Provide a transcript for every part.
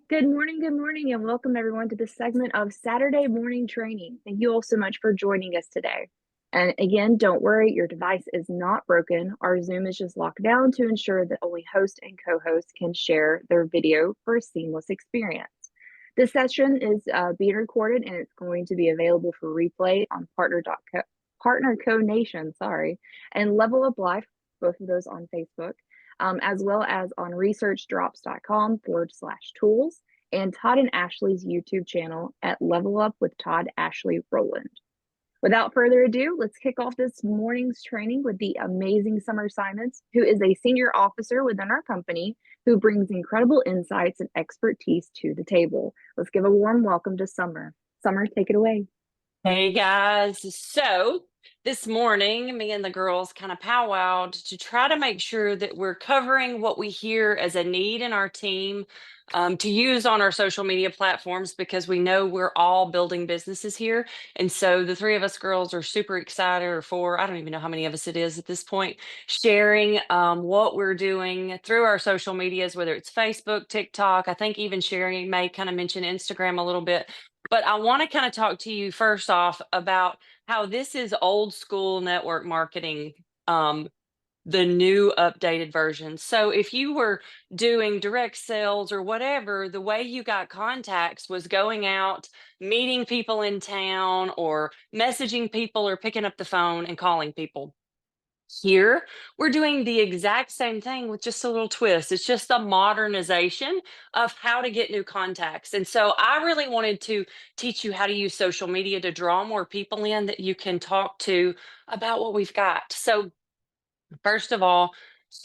good morning, and welcome everyone to this segment of Saturday morning training. Thank you all so much for joining us today. And again, don't worry, your device is not broken. Our Zoom is just locked down to ensure that only host and co-host can share their video for a seamless experience. This session is being recorded and it's going to be available for replay on partner.co Nation, and Level Up Life, both of those on Facebook, as well as on researchdrops.com/tools and Todd and Ashley's YouTube channel at Level Up with Todd Ashley Rowland. Without further ado, let's kick off this morning's training with the amazing Summer Symonds, who is a senior officer within our company who brings incredible insights and expertise to the table. Let's give a warm welcome to Summer. Summer, take it away. Hey guys, so this morning me and the girls kind of powwowed to try to make sure that we're covering what we hear as a need in our team to use on our social media platforms, because we know we're all building businesses here. And so the three of us girls are super excited, or four, I don't even know how many of us it is at this point, sharing what we're doing through our social medias, whether it's Facebook, TikTok. I think even sharing may kind of mention Instagram a little bit. But I want to kind of talk to you first off about how this is old school network marketing, the new updated version. So if you were doing direct sales or whatever, the way you got contacts was going out, meeting people in town, or messaging people, or picking up the phone and calling people. Here, we're doing the exact same thing with just a little twist. It's just a modernization of how to get new contacts. And so I really wanted to teach you how to use social media to draw more people in that you can talk to about what we've got. So first of all,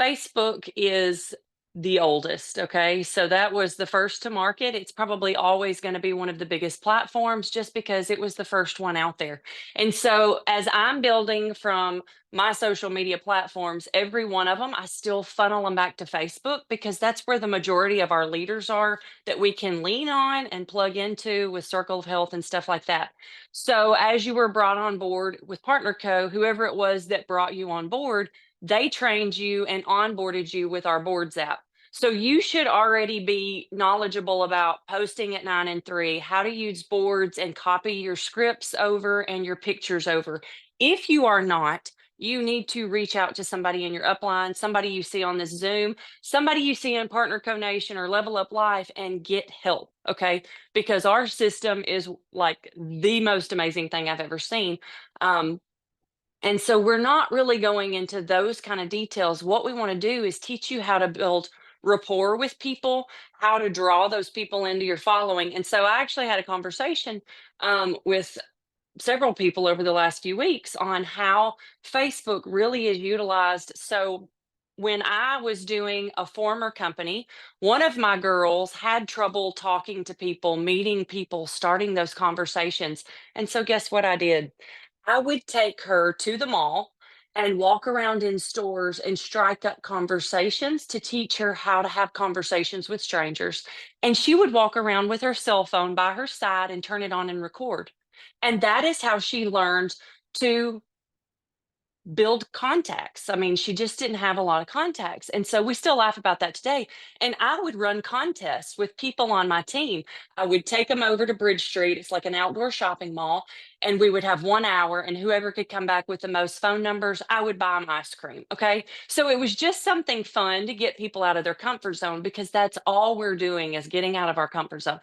Facebook is the oldest. Okay. So that was the first to market. It's probably always going to be one of the biggest platforms just because it was the first one out there. And so as I'm building from my social media platforms, every one of them, I still funnel them back to Facebook because that's where the majority of our leaders are that we can lean on and plug into with Circle of Health and stuff like that. So as you were brought on board with Partner Co, whoever it was that brought you on board, they trained you and onboarded you with our boards app. So you should already be knowledgeable about posting at 9 and 3, how to use boards and copy your scripts over and your pictures over. If you are not, you need to reach out to somebody in your upline, somebody you see on this Zoom, somebody you see in Partner Co Nation or Level Up Life, and get help. Okay. Because our system is like the most amazing thing I've ever seen. And so we're not really going into those kind of details. What we want to do is teach you how to build rapport with people, how to draw those people into your following. And so I actually had a conversation with several people over the last few weeks on how Facebook really is utilized. So when I was doing a former company, one of my girls had trouble talking to people, meeting people, starting those conversations. And so guess what I did? I would take her to the mall and walk around in stores and strike up conversations to teach her how to have conversations with strangers. And she would walk around with her cell phone by her side and turn it on and record. And that is how she learned to build contacts. I mean, she just didn't have a lot of contacts. And so we still laugh about that today. And I would run contests with people on my team. I would take them over to Bridge Street. It's like an outdoor shopping mall. And we would have 1 hour, and whoever could come back with the most phone numbers, I would buy them ice cream. Okay. So it was just something fun to get people out of their comfort zone, because that's all we're doing is getting out of our comfort zone.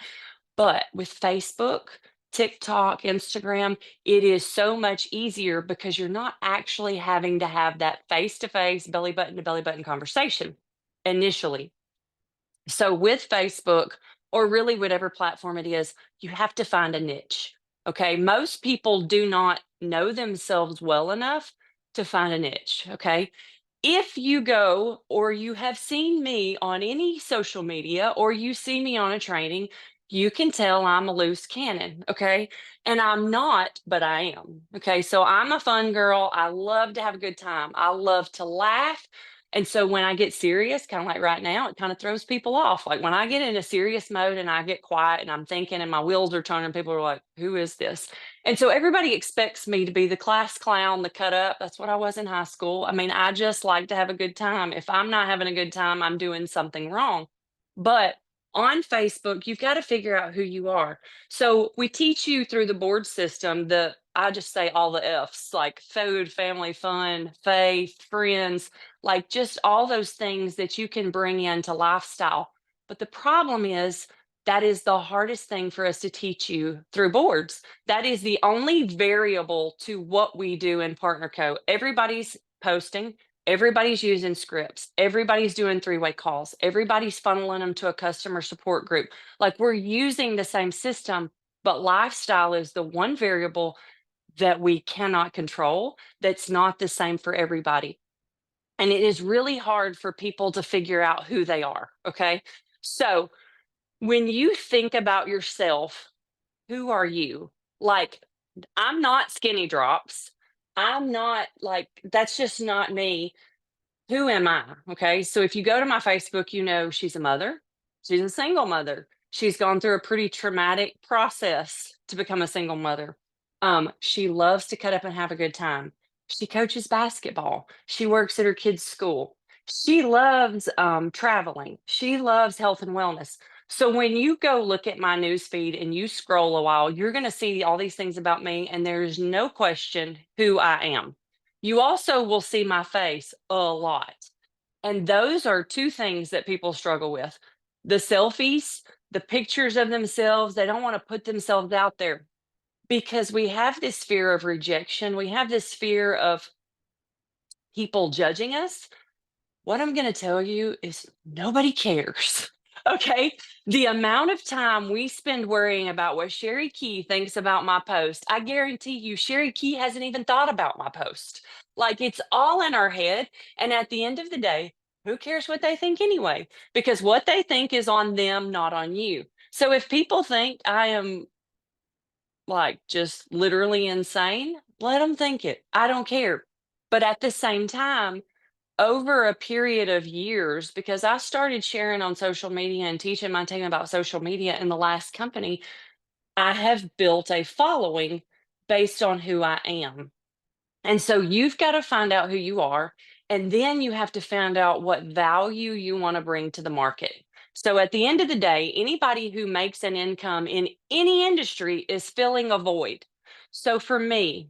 But with Facebook, TikTok, Instagram, it is so much easier because you're not actually having to have that face to face, belly button to belly button conversation initially. So with Facebook, or really whatever platform it is, you have to find a niche. Okay. Most people do not know themselves well enough to find a niche. Okay. If you go, or you have seen me on any social media, or you see me on a training, you can tell I'm a loose cannon. Okay. And I'm not, but I am. Okay. So I'm a fun girl. I love to have a good time. I love to laugh. And so when I get serious, kind of like right now, it kind of throws people off. Like when I get in a serious mode and I get quiet and I'm thinking and my wheels are turning, people are like, who is this? And so everybody expects me to be the class clown, the cut up. That's what I was in high school. I mean, I just like to have a good time. If I'm not having a good time, I'm doing something wrong. But On Facebook, you've got to figure out who you are. So we teach you through the board system, I just say all the F's, like food, family, fun, faith, friends, like just all those things that you can bring into lifestyle. But the problem is that is the hardest thing for us to teach you through boards. That is the only variable to what we do in Partner Co. Everybody's posting, everybody's using scripts. Everybody's doing three-way calls. Everybody's funneling them to a customer support group. Like we're using the same system, but lifestyle is the one variable that we cannot control that's not the same for everybody. And it is really hard for people to figure out who they are. Okay. So when you think about yourself, who are you? Like, I'm not skinny drops. I'm not like, that's just not me. Who am I? Okay. So if you go to my Facebook, you know she's a mother. She's a single mother. She's gone through a pretty traumatic process to become a single mother. She loves to cut up and have a good time. She coaches basketball. She works at her kids' school. She loves traveling. She loves health and wellness. So when you go look at my news feed and you scroll a while, you're going to see all these things about me, and there's no question who I am. You also will see my face a lot. And those are two things that people struggle with. The selfies, the pictures of themselves, they don't want to put themselves out there because we have this fear of rejection. We have this fear of people judging us. What I'm going to tell you is nobody cares. Okay. The amount of time we spend worrying about what Sherry Key thinks about my post, I guarantee you, Sherry Key hasn't even thought about my post. Like it's all in our head. And at the end of the day, who cares what they think anyway? Because what they think is on them, not on you. So if people think I am like just literally insane, let them think it. I don't care. But at the same time, over a period of years, because I started sharing on social media and teaching my team about social media in the last company, I have built a following based on who I am. And so you've got to find out who you are, and then you have to find out what value you want to bring to the market. So at the end of the day, anybody who makes an income in any industry is filling a void. So for me,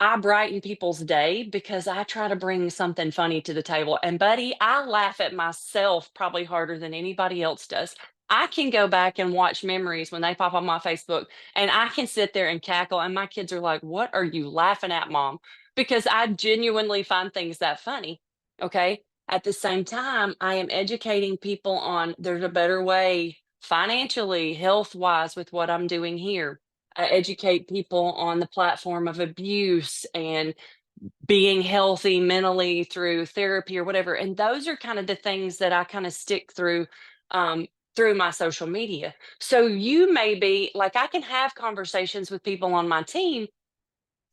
I brighten people's day because I try to bring something funny to the table. And buddy, I laugh at myself probably harder than anybody else does. I can go back and watch memories when they pop on my Facebook, and I can sit there and cackle. And my kids are like, "What are you laughing at, mom?" Because I genuinely find things that funny. Okay. At the same time, I am educating people on there's a better way financially, health wise, with what I'm doing here. I educate people on the platform of abuse and being healthy mentally through therapy or whatever. And those are kind of the things that I kind of stick through my social media. So you may be like, I can have conversations with people on my team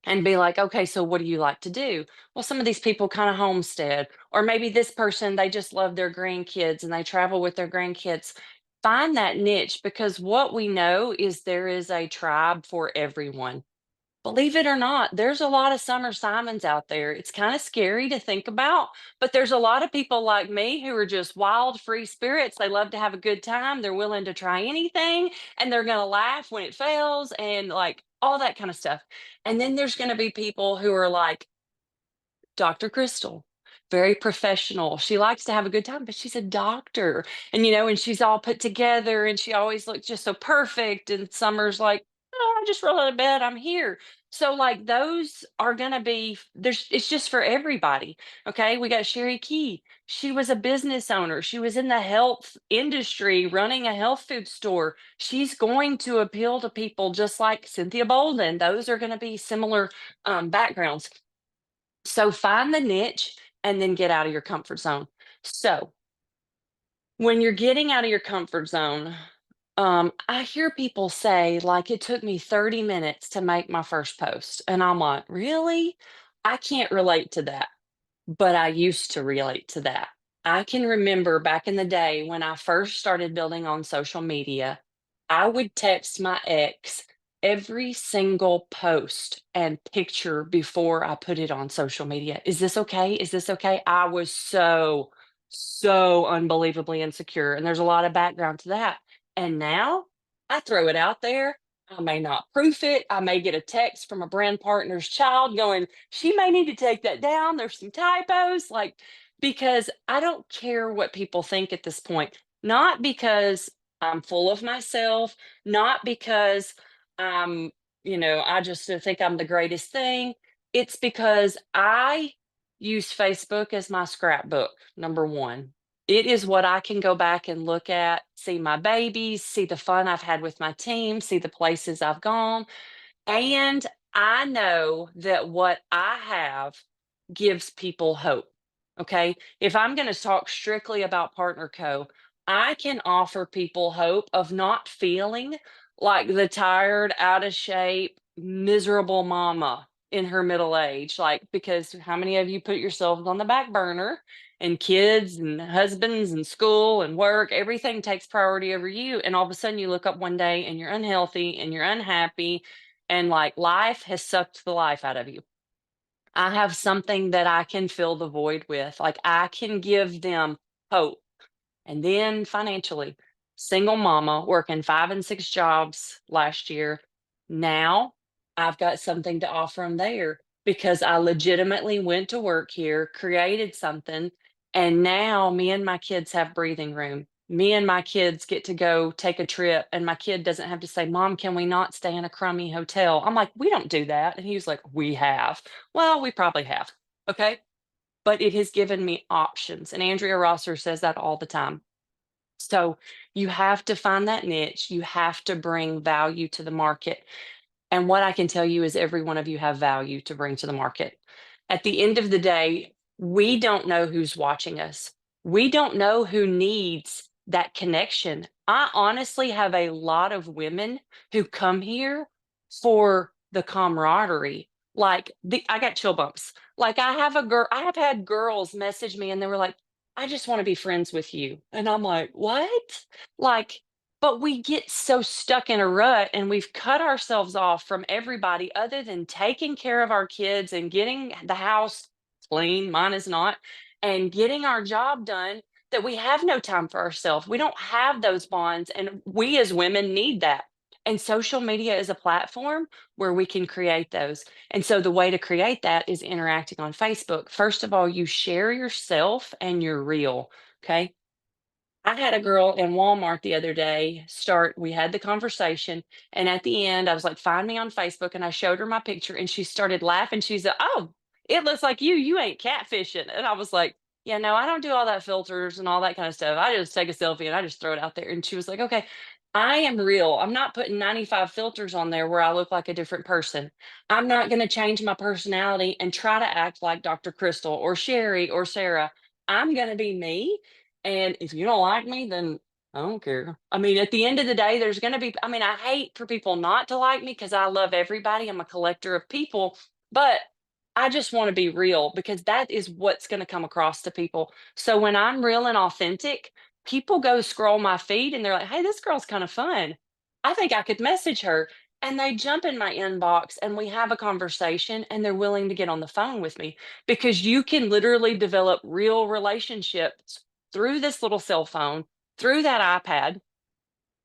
and be like, okay, so what do you like to do? Well, some of these people kind of homestead, or maybe this person, they just love their grandkids and they travel with their grandkids. Find that niche, because what we know is there is a tribe for everyone. Believe it or not, there's a lot of summer Simons out there. It's kind of scary to think about, but there's a lot of people like me who are just wild, free spirits. They love to have a good time. They're willing to try anything, and they're going to laugh when it fails and like all that kind of stuff. And then there's going to be people who are like, Dr. Crystal, very professional. She likes to have a good time, but she's a doctor. And she's all put together and she always looks just so perfect. And Summer's like, oh, I just roll out of bed. I'm here. So like those are gonna be it's just for everybody. Okay. We got Sherry Key. She was a business owner. She was in the health industry running a health food store. She's going to appeal to people just like Cynthia Bolden. Those are going to be similar backgrounds. So find the niche and then get out of your comfort zone. So when you're getting out of your comfort zone, I hear people say, like, it took me 30 minutes to make my first post. And I'm like, really? I can't relate to that, but I used to relate to that. I can remember back in the day when I first started building on social media, I would text my ex every single post and picture before I put it on social media. Is this okay? Is this okay? I was so so unbelievably insecure. And there's a lot of background to that. And now I throw it out there. I may not proof it. I may get a text from a brand partner's child going, she may need to take that down. There's some typos. Like, because I don't care what people think at this point. Not because I'm full of myself, not because I'm, I just think I'm the greatest thing. It's because I use Facebook as my scrapbook, number one. It is what I can go back and look at, see my babies, see the fun I've had with my team, see the places I've gone. And I know that what I have gives people hope. Okay. If I'm going to talk strictly about Partner Co., I can offer people hope of not feeling like the tired, out of shape, miserable mama in her middle age. Like, because how many of you put yourselves on the back burner and kids and husbands and school and work, everything takes priority over you. And all of a sudden you look up one day and you're unhealthy and you're unhappy and like life has sucked the life out of you. I have something that I can fill the void with. Like I can give them hope. And then financially, single mama working 5 and 6 jobs last year. Now I've got something to offer them there because I legitimately went to work here, created something, and now me and my kids have breathing room. Me and my kids get to go take a trip, and my kid doesn't have to say, Mom, can we not stay in a crummy hotel? I'm like, we don't do that. And he was like, we have. Well, we probably have. Okay. But it has given me options. And Andrea Rosser says that all the time. So you have to find that niche. You have to bring value to the market. And what I can tell you is every one of you have value to bring to the market. At the end of the day, we don't know who's watching us. We don't know who needs that connection. I honestly have a lot of women who come here for the camaraderie. Like I got chill bumps. Like I have had girls message me and they were like, I just want to be friends with you. And I'm like, what? Like, but we get so stuck in a rut and we've cut ourselves off from everybody other than taking care of our kids and getting the house clean, mine is not, and getting our job done that we have no time for ourselves. We don't have those bonds, and we as women need that. And social media is a platform where we can create those. And so the way to create that is interacting on Facebook. First of all, you share yourself and you're real. Okay. I had a girl in Walmart the other day we had the conversation, and at the end, I was like, find me on Facebook, and I showed her my picture, and she started laughing. She's like, oh, it looks like you ain't catfishing. And I was like, yeah, no, I don't do all that filters and all that kind of stuff. I just take a selfie and I just throw it out there. And she was like, okay, I am real. I'm not putting 95 filters on there where I look like a different person. I'm not going to change my personality and try to act like Dr. Crystal or Sherry or Sarah. I'm going to be me, and if you don't like me, then I don't care. I mean, at the end of the day, there's going to be, I mean, I hate for people not to like me because I love everybody. I'm a collector of people, but I just want to be real because that is what's going to come across to people. So when I'm real and authentic, people go scroll my feed and they're like, hey, this girl's kind of fun. I think I could message her. And they jump in my inbox and we have a conversation and they're willing to get on the phone with me because you can literally develop real relationships through this little cell phone, through that iPad,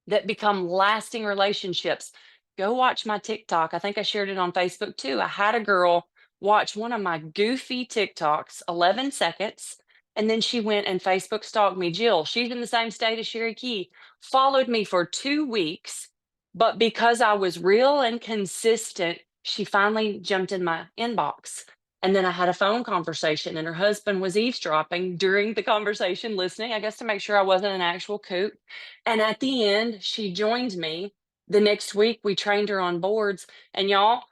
that become lasting relationships. Go watch my TikTok. I think I shared it on Facebook too. I had a girl watch one of my goofy TikToks, 11 seconds, and then she went and Facebook stalked me. Jill, she's in the same state as Sherry Key, followed me for 2 weeks. But because I was real and consistent, she finally jumped in my inbox. And then I had a phone conversation, and her husband was eavesdropping during the conversation, listening, I guess, to make sure I wasn't an actual kook. And at the end, she joined me. The next week, we trained her on boards. And y'all,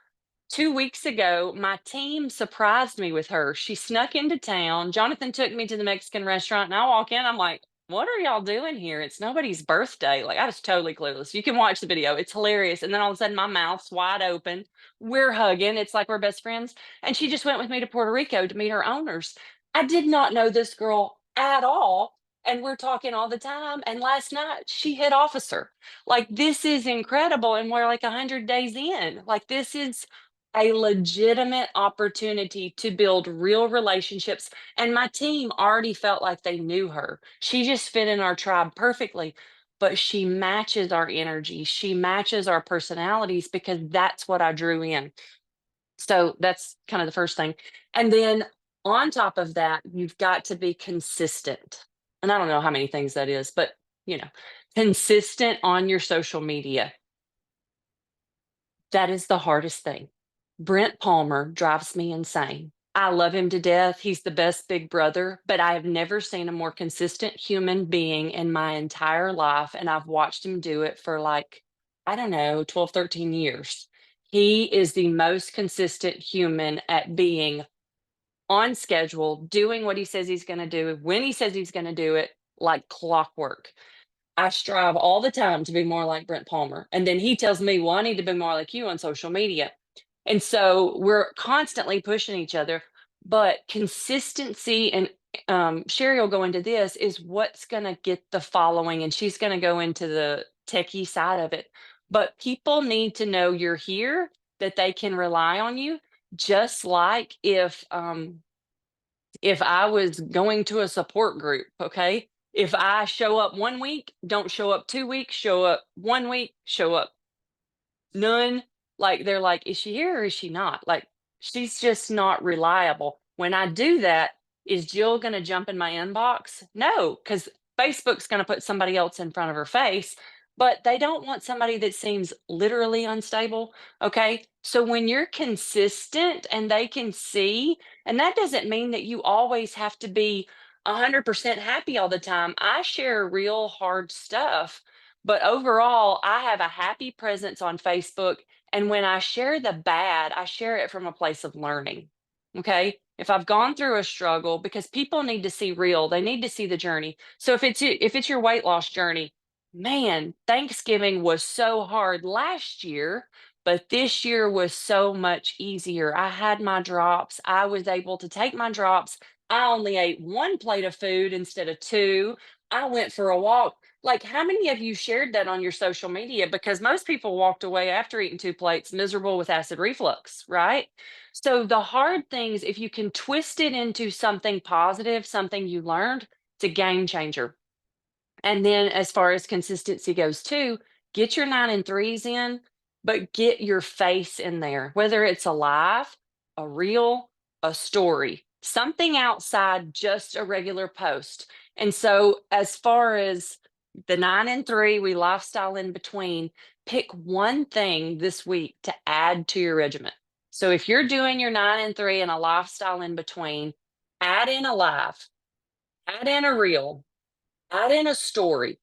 2 weeks ago, my team surprised me with her. She snuck into town. Jonathan took me to the Mexican restaurant, and I walk in. I'm like, what are y'all doing here? It's nobody's birthday. Like, I was totally clueless. You can watch the video, it's hilarious. And then all of a sudden, my mouth's wide open. We're hugging. It's like we're best friends. And she just went with me to Puerto Rico to meet her owners. I did not know this girl at all. And we're talking all the time. And last night, she hit officer. Like, this is incredible. And we're like 100 days in. Like, this is a legitimate opportunity to build real relationships. And my team already felt like they knew her. She just fit in our tribe perfectly, but she matches our energy. She matches our personalities because that's what I drew in. So that's kind of the first thing. And then on top of that, you've got to be consistent. And I don't know how many things that is, but you know, consistent on your social media. That is the hardest thing. Brent Palmer drives me insane. I love him to death. He's the best big brother, but I have never seen a more consistent human being in my entire life. And I've watched him do it for like, I don't know, 12, 13 years. He is the most consistent human at being on schedule, doing what he says he's going to do, when he says he's going to do it, like clockwork. I strive all the time to be more like Brent Palmer. And then he tells me, well, I need to be more like you on social media. And so we're constantly pushing each other. But consistency, and Sherry will go into this, is what's going to get the following. And she's going to go into the techie side of it. But people need to know you're here, that they can rely on you. Just like if I was going to a support group, okay? If I show up 1 week, don't show up 2 weeks, show up 1 week, show up none. Like they're like, is she here or is she not? Like she's just not reliable. When I do that, is Jill going to jump in my inbox? No, because Facebook's going to put somebody else in front of her face, but they don't want somebody that seems literally unstable. Okay. So when you're consistent and they can see, and that doesn't mean that you always have to be 100% happy all the time. I share real hard stuff, but overall, I have a happy presence on Facebook. And when I share the bad, I share it from a place of learning. Okay. If I've gone through a struggle, because people need to see real, they need to see the journey. So if it's your weight loss journey, man, Thanksgiving was so hard last year, but this year was so much easier. I had my drops. I was able to take my drops. I only ate one plate of food instead of two. I went for a walk. Like, how many of you shared that on your social media? Because most people walked away after eating two plates miserable with acid reflux, right? So, the hard things, if you can twist it into something positive, something you learned, it's a game changer. And then, as far as consistency goes, too, get your 9 and 3s in, but get your face in there, whether it's a live, a reel, a story, something outside just a regular post. And so, as far as the 9 and 3, we lifestyle in between, pick one thing this week to add to your regimen. So, if you're doing your 9 and 3 and a lifestyle in between, add in a live, add in a reel, add in a story,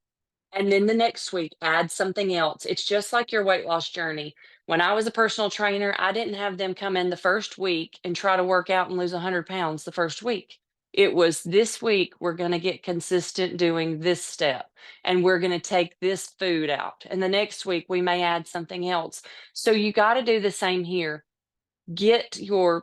and then the next week, add something else. It's just like your weight loss journey. When I was a personal trainer, I didn't have them come in the first week and try to work out and lose 100 pounds the first week. It was, this week, we're going to get consistent doing this step, and we're going to take this food out. And the next week, we may add something else. So you got to do the same here. Get your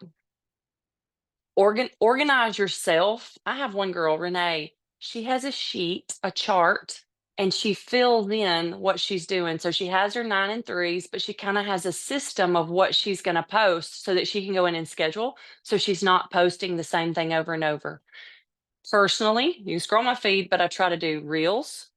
organize yourself. I have one girl, Renee. She has a sheet, a chart, and she fills in what she's doing. So she has her 9 and 3s, but she kind of has a system of what she's going to post so that she can go in and schedule. So she's not posting the same thing over and over. Personally, you scroll my feed, but I try to do reels.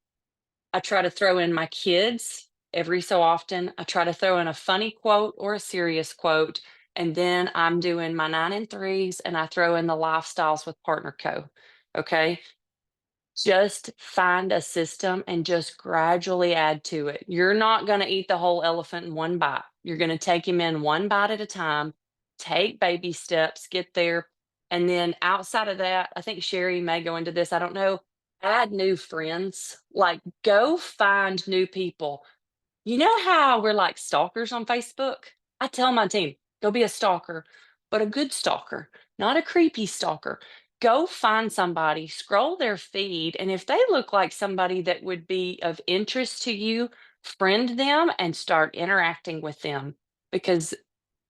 I try to throw in my kids every so often. I try to throw in a funny quote or a serious quote. And then I'm doing my 9 and 3s, and I throw in the lifestyles with Partner Co. Okay. Just find a system and just gradually add to it. You're not going to eat the whole elephant in one bite. You're going to take him in one bite at a time, take baby steps, get there. And then outside of that, I think Sherry may go into this. I don't know. Add new friends. Like, go find new people. You know how we're like stalkers on Facebook? I tell my team, go be a stalker, but a good stalker, not a creepy stalker. Go find somebody, scroll their feed, and if they look like somebody that would be of interest to you, friend them and start interacting with them, because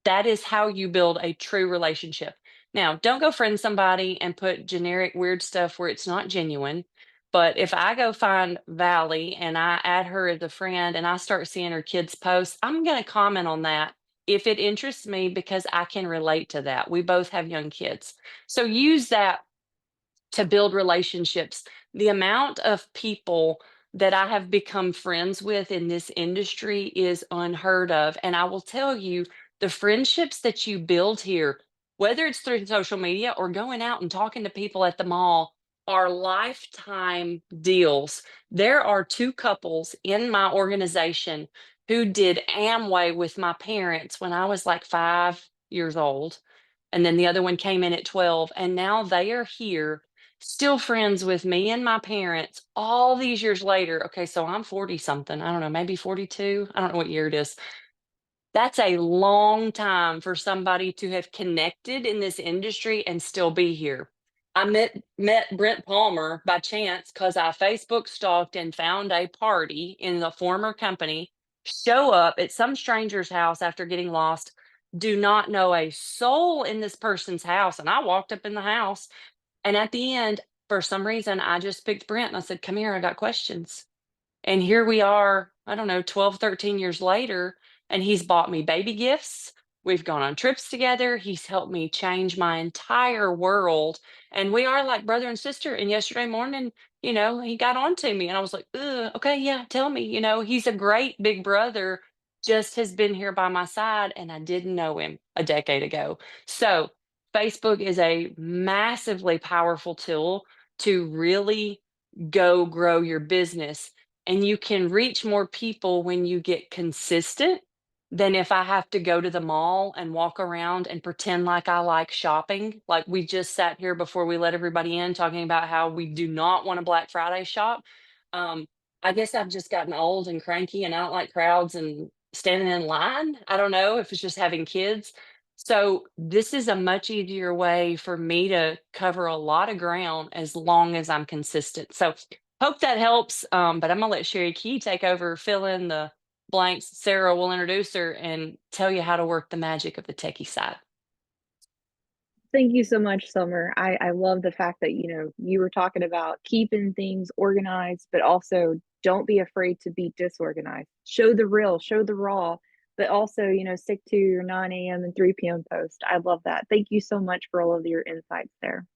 that is how you build a true relationship. Now, don't go friend somebody and put generic weird stuff where it's not genuine. But if I go find Valli and I add her as a friend and I start seeing her kids' posts, I'm going to comment on that if it interests me because I can relate to that. We both have young kids. So use that to build relationships. The amount of people that I have become friends with in this industry is unheard of. And I will tell you, the friendships that you build here, whether it's through social media or going out and talking to people at the mall, are lifetime deals. There are two couples in my organization who did Amway with my parents when I was like 5 years old. And then the other one came in at 12. And now they are here still friends with me and my parents all these years later. Okay, so I'm 40 something. I don't know, maybe 42. I don't know what year it is. That's a long time for somebody to have connected in this industry and still be here. I met Brent Palmer by chance because I Facebook stalked and found a party in the former company, show up at some stranger's house after getting lost, do not know a soul in this person's house. And I walked up in the house, and at the end, for some reason, I just picked Brent and I said, "Come here, I got questions." And here we are, I don't know, 12, 13 years later, and he's bought me baby gifts. We've gone on trips together. He's helped me change my entire world. And we are like brother and sister. And yesterday morning, he got on to me and I was like, "Ugh, okay, yeah, tell me." He's a great big brother, just has been here by my side. And I didn't know him a decade ago. So Facebook is a massively powerful tool to really go grow your business, and you can reach more people when you get consistent than if I have to go to the mall and walk around and pretend like I like shopping. Like we just sat here before we let everybody in talking about how we do not want a Black Friday shop. Um, I guess I've just gotten old and cranky and I don't like crowds and standing in line. I don't know if it's just having kids. So this is a much easier way for me to cover a lot of ground as long as I'm consistent. So hope that helps. But I'm gonna let Sherry Key take over, fill in the blanks. Sarah will introduce her and tell you how to work the magic of the techie side. Thank you so much, Summer. I love the fact that, you were talking about keeping things organized, but also don't be afraid to be disorganized. Show the real, show the raw, but also, stick to your 9 a.m. and 3 p.m. post. I love that. Thank you so much for all of your insights there.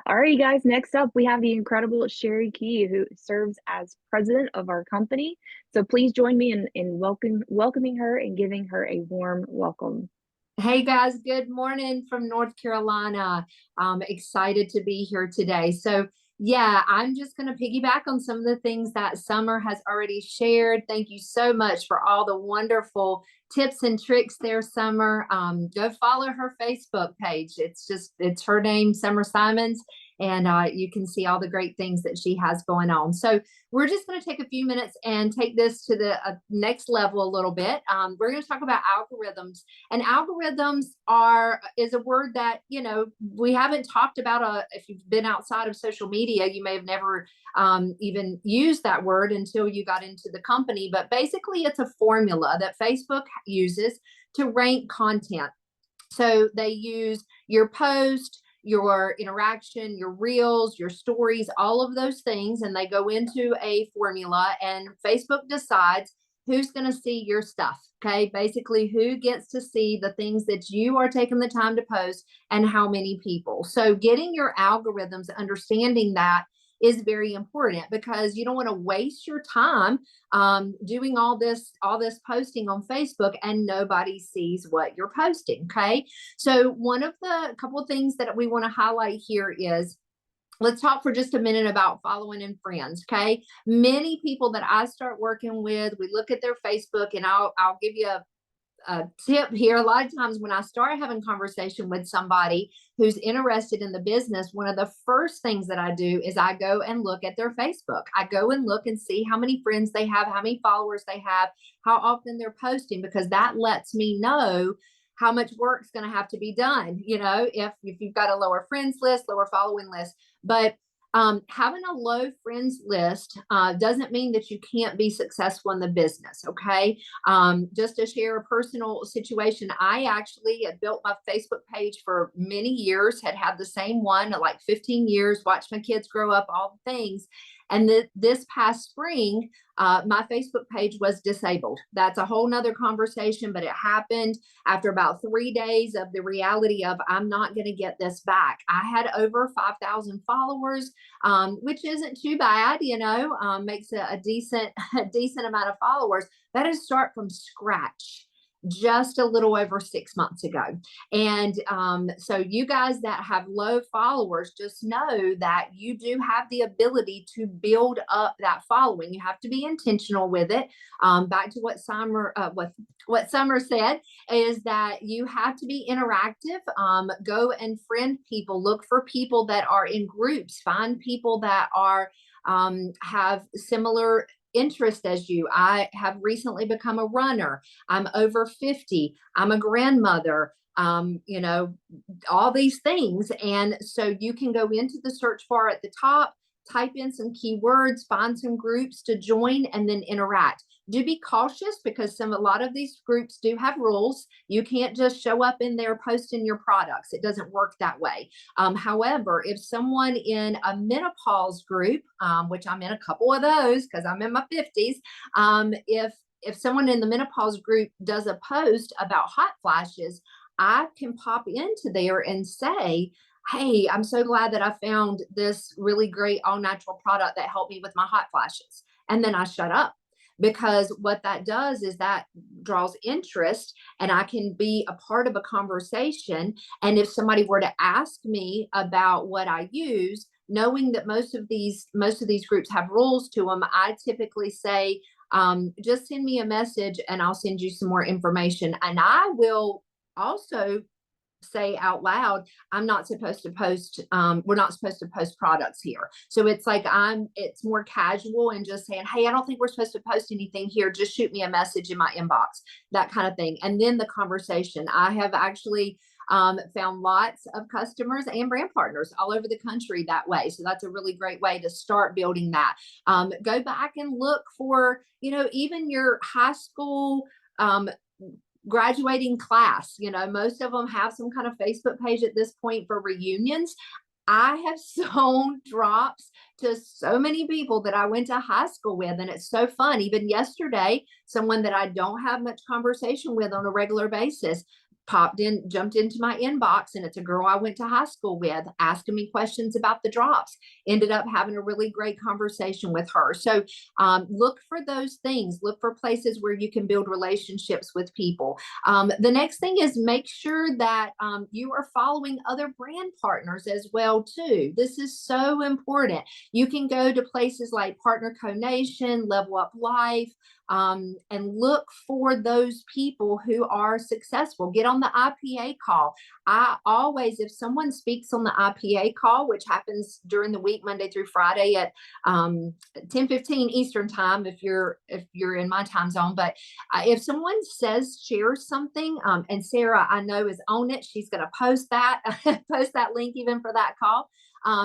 All right, you guys, next up, we have the incredible Sherry Key, who serves as president of our company. So please join me in welcoming her and giving her a warm welcome. Hey guys, good morning from North Carolina. I'm excited to be here today. So yeah, I'm just going to piggyback on some of the things that Summer has already shared. Thank you so much for all the wonderful tips and tricks there, Summer. Go follow her Facebook page. It's her name, Summer Symonds. And you can see all the great things that she has going on. So we're just going to take a few minutes and take this to the next level a little bit. We're going to talk about algorithms. And algorithms is a word that, we haven't talked about. If you've been outside of social media, you may have never even used that word until you got into the company. But basically, it's a formula that Facebook uses to rank content. So they use your post, your interaction, your reels, your stories, all of those things, and they go into a formula, and Facebook decides who's going to see your stuff. Okay, basically who gets to see the things that you are taking the time to post and how many people. So getting your algorithms, understanding that is very important, because you don't want to waste your time doing all this posting on Facebook and nobody sees what you're posting. Okay, so one of the couple of things that we want to highlight here is, let's talk for just a minute about following in friends. Okay, many people that I start working with, we look at their Facebook, and I'll give you a tip here. A lot of times when I start having conversation with somebody who's interested in the business, one of the first things that I do is I go and look at their Facebook. I go and look and see how many friends they have, how many followers they have, how often they're posting, because that lets me know how much work's going to have to be done, if you've got a lower friends list, lower following list. But having a low friends list doesn't mean that you can't be successful in the business. Okay. Just to share a personal situation, I actually had built my Facebook page for many years, had the same one like 15 years, watched my kids grow up, all the things. And this past spring, my Facebook page was disabled. That's a whole nother conversation, but it happened after about 3 days of the reality of I'm not going to get this back. I had over 5,000 followers, which isn't too bad, makes a decent amount of followers. That is start from scratch just a little over 6 months ago. And so you guys that have low followers, just know that you do have the ability to build up that following. You have to be intentional with it. Back to what Summer said is that you have to be interactive. Go and friend people, look for people that are in groups, find people that are have similar interest as you. I have recently become a runner. I'm over 50. I'm a grandmother. All these things. And so you can go into the search bar at the top, type in some keywords, find some groups to join, and then interact. Do be cautious because a lot of these groups do have rules. You can't just show up in there posting your products. It doesn't work that way. However, if someone in a menopause group, which I'm in a couple of those because I'm in my 50s, if someone in the menopause group does a post about hot flashes, I can pop into there and say, hey, I'm so glad that I found this really great all natural product that helped me with my hot flashes. And then I shut up, because what that does is that draws interest and I can be a part of a conversation. And if somebody were to ask me about what I use, knowing that most of these groups have rules to them, I typically say, just send me a message and I'll send you some more information. And I will also say out loud, I'm not supposed to post, we're not supposed to post products here. So it's like it's more casual and just saying, hey, I don't think we're supposed to post anything here. Just shoot me a message in my inbox, that kind of thing. And then the conversation. I have actually found lots of customers and brand partners all over the country that way. So that's a really great way to start building that. Go back and look for, even your high school, graduating class. Most of them have some kind of Facebook page at this point for reunions. I have sold drops to so many people that I went to high school with, and it's so fun. Even yesterday, someone that I don't have much conversation with on a regular basis jumped into my inbox, and it's a girl I went to high school with, asking me questions about the drops. Ended up having a really great conversation with her. So look for those things. Look for places where you can build relationships with people. The next thing is make sure that you are following other brand partners as well too. This is so important. You can go to places like Partner Co-Nation, Level Up Life, and look for those people who are successful. Get on the IPA call. I always, if someone speaks on the IPA call, which happens during the week, Monday through Friday at 10:15 Eastern time, if you're in my time zone, but if someone shares something, and Sarah, I know, is on it, she's going to post that link even for that call.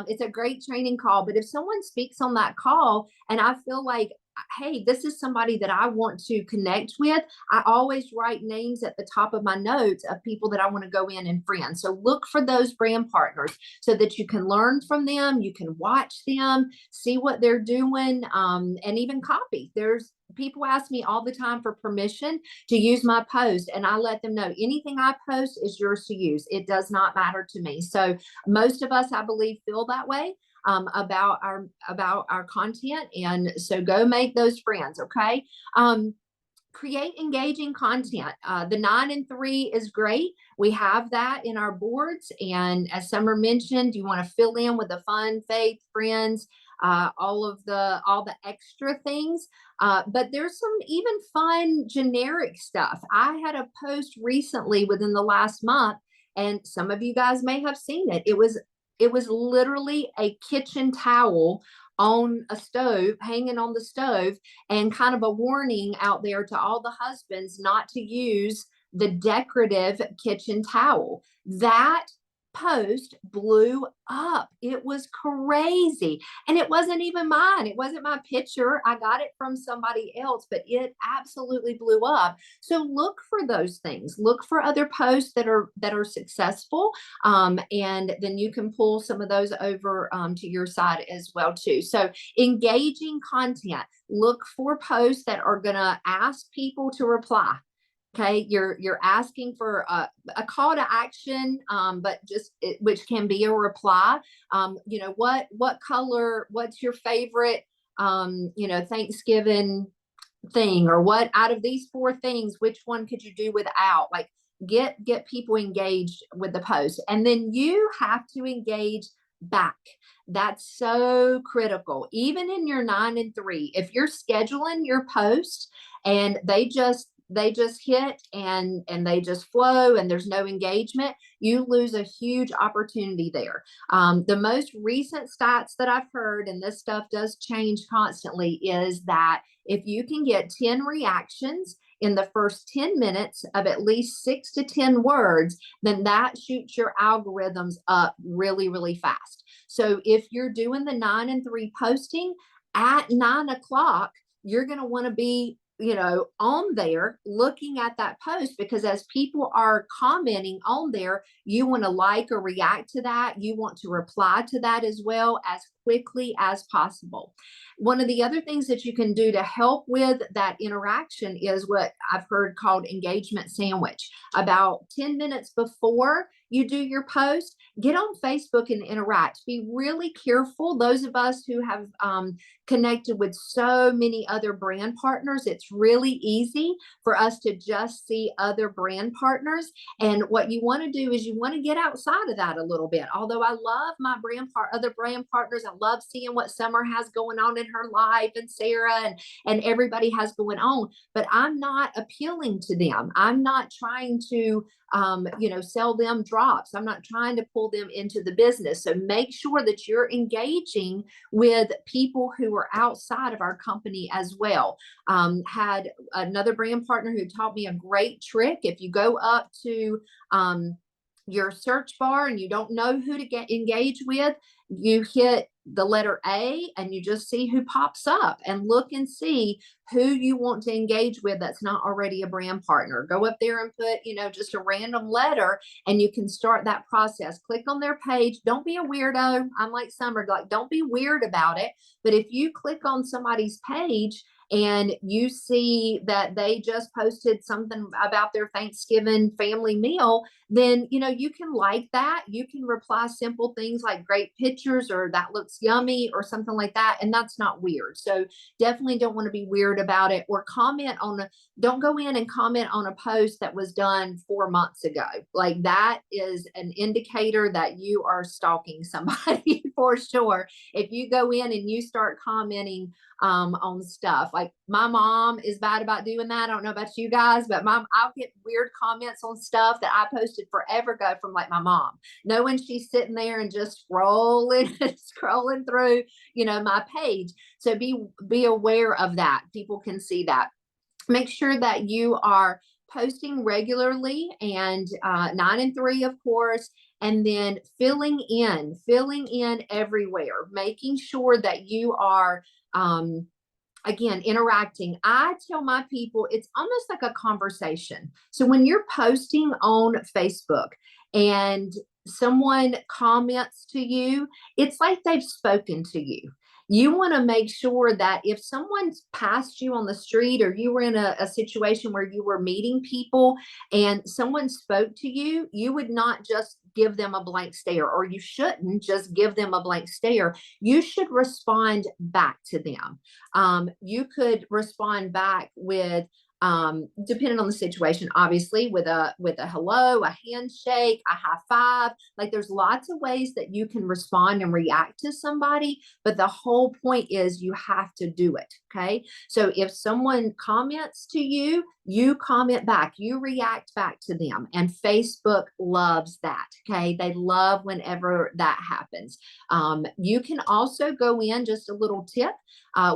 It's a great training call, but if someone speaks on that call and I feel like, hey, this is somebody that I want to connect with, I always write names at the top of my notes of people that I want to go in and friend. So look for those brand partners so that you can learn from them, you can watch them, see what they're doing, and even copy. There's people ask me all the time for permission to use my post, and I let them know anything I post is yours to use. It does not matter to me. So most of us, I believe, feel that way about our content, and so go make those friends. Okay. Create engaging content. The 9 and 3 is great. We have that in our boards, and as Summer mentioned, you want to fill in with the fun, faith, friends, all the extra things. But there's some even fun generic stuff. I had a post recently within the last month, and some of you guys may have seen it. It was literally a kitchen towel on a stove, hanging on the stove, and kind of a warning out there to all the husbands not to use the decorative kitchen towel. That post blew up. It was crazy. And it wasn't even mine. It wasn't my picture. I got it from somebody else, but it absolutely blew up. So look for those things. Look for other posts that are successful. And then you can pull some of those over to your side as well too. So engaging content. Look for posts that are going to ask people to reply. Okay, you're asking for a call to action, but which can be a reply. What color? What's your favorite? Thanksgiving thing, or what out of these 4 things? Which one could you do without? Like get people engaged with the post, and then you have to engage back. That's so critical. Even in your 9 and 3, if you're scheduling your post and they just hit and they just flow and there's no engagement, you lose a huge opportunity there. The most recent stats that I've heard, and this stuff does change constantly, is that if you can get 10 reactions in the first 10 minutes of at least 6 to 10 words, then that shoots your algorithms up really, really fast. So if you're doing the 9 and 3 posting at 9 o'clock, you're going to want to be on there looking at that post, because as people are commenting on there, you want to like or react to that. You want to reply to that as well as quickly as possible. One of the other things that you can do to help with that interaction is what I've heard called engagement sandwich. About 10 minutes before you do your post, get on Facebook and interact. Be really careful. Those of us who have connected with so many other brand partners, it's really easy for us to just see other brand partners. And what you want to do is you want to get outside of that a little bit. Although I love my other brand partners, I love seeing what Summer has going on in her life, and Sarah and everybody has going on, but I'm not appealing to them. I'm not trying to sell them drops. I'm not trying to pull them into the business. So make sure that you're engaging with people who are outside of our company as well. Had another brand partner who taught me a great trick. If you go up to your search bar and you don't know who to get engaged with, you hit the letter A and you just see who pops up, and look and see who you want to engage with that's not already a brand partner. Go up there and put, just a random letter, and you can start that process. Click on their page. Don't be a weirdo. I'm like Summer, don't be weird about it. But if you click on somebody's page and you see that they just posted something about their Thanksgiving family meal, then, you can like that. You can reply simple things like great pictures, or that looks yummy, or something like that. And that's not weird. So definitely don't want to be weird about it, or don't go in and comment on a post that was done 4 months ago. Like that is an indicator that you are stalking somebody for sure. If you go in and you start commenting on stuff, like my mom is bad about doing that. I don't know about you guys, but I'll get weird comments on stuff that I posted forever ago from like my mom, knowing she's sitting there and just scrolling through, my page. So be aware of that. People can see that. Make sure that you are posting regularly, and 9 and 3, of course, and then filling in everywhere, making sure that you are again, interacting. I tell my people it's almost like a conversation. So when you're posting on Facebook and someone comments to you, it's like they've spoken to you. You want to make sure that if someone's passed you on the street, or you were in a situation where you were meeting people and someone spoke to you, you would not just give them a blank stare, or you shouldn't just give them a blank stare. You should respond back to them. You could respond back with, depending on the situation, obviously with a hello, a handshake, a high five. Like there's lots of ways that you can respond and react to somebody, but the whole point is you have to do it. Okay. So if someone comments to you, you comment back, you react back to them. And Facebook loves that. Okay. They love whenever that happens. You can also go in, just a little tip.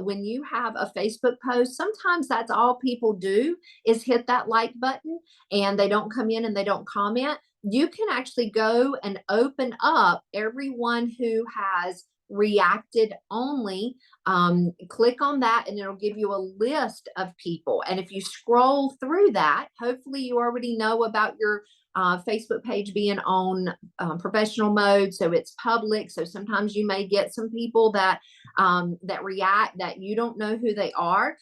When you have a Facebook post, sometimes that's all people do is hit that like button, and they don't come in and they don't comment. you can actually go and open up everyone who has reacted only. Click on that and it'll give you a list of people. And if you scroll through that, hopefully you already know about your Facebook page being on professional mode, so it's public. So sometimes you may get some people that react that you don't know who they are.